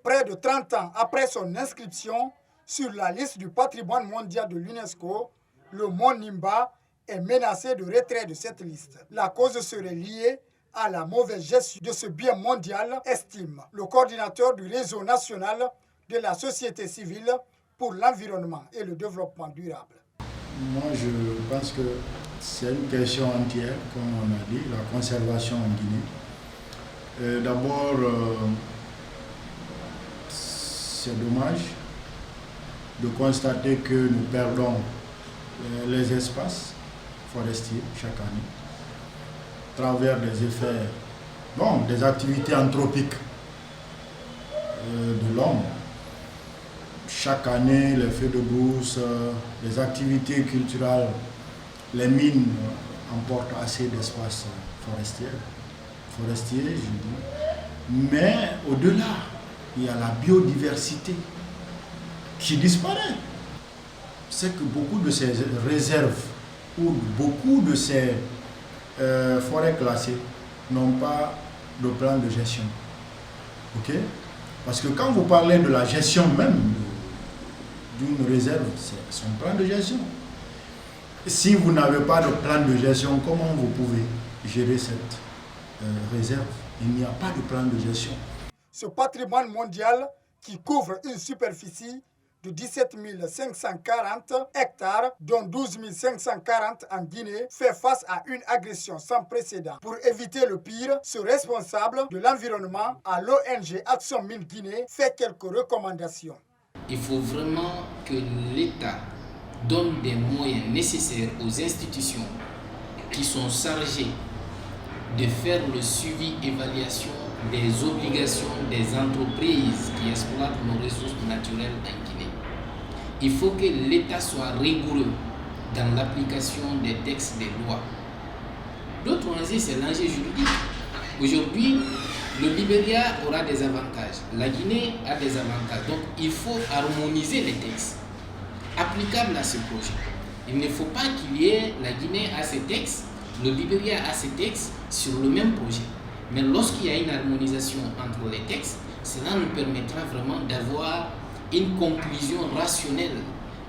Près de 30 ans après son inscription sur la liste du patrimoine mondial de l'UNESCO, le mont Nimba est menacé de retrait de cette liste. La cause serait liée à la mauvaise gestion de ce bien mondial, estime le coordinateur du réseau national de la société civile pour l'environnement et le développement durable. Moi, je pense que c'est une question entière, comme on a dit, la conservation en Guinée. D'abord, c'est dommage de constater que nous perdons les espaces forestiers chaque année à travers des effets, des activités anthropiques de l'homme. Chaque année, les feux de brousse, les activités culturelles, les mines emportent assez d'espaces forestiers, je dis. Mais au-delà, il y a la biodiversité qui disparaît. C'est que beaucoup de ces réserves ou beaucoup de ces forêts classées n'ont pas de plan de gestion. Ok? Parce que quand vous parlez de la gestion même d'une réserve, c'est son plan de gestion. Si vous n'avez pas de plan de gestion, comment vous pouvez gérer cette réserve? Il n'y a pas de plan de gestion. Ce patrimoine mondial qui couvre une superficie de 17 540 hectares, dont 12 540 en Guinée, fait face à une agression sans précédent. Pour éviter le pire, ce responsable de l'environnement à l'ONG Action Mine Guinée fait quelques recommandations. Il faut vraiment que l'État donne des moyens nécessaires aux institutions qui sont chargées de faire le suivi, évaluation des obligations des entreprises qui exploitent nos ressources naturelles en Guinée. Il faut que l'État soit rigoureux dans l'application des textes, des lois. L'autre enjeu, c'est l'enjeu juridique. Aujourd'hui, le Libéria aura des avantages, la Guinée a des avantages. Donc, il faut harmoniser les textes applicables à ce projet. Il ne faut pas qu'il y ait la Guinée à ses textes, le Libéria a ses textes sur le même projet. Mais lorsqu'il y a une harmonisation entre les textes, cela nous permettra vraiment d'avoir une conclusion rationnelle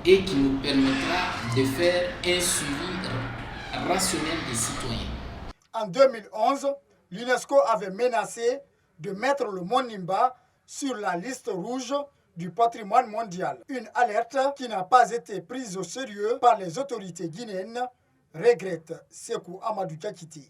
et qui nous permettra de faire un suivi rationnel des citoyens. En 2011, l'UNESCO avait menacé de mettre le mont Nimba sur la liste rouge du patrimoine mondial. Une alerte qui n'a pas été prise au sérieux par les autorités guinéennes, regrette Sékou Amadou Kakiti.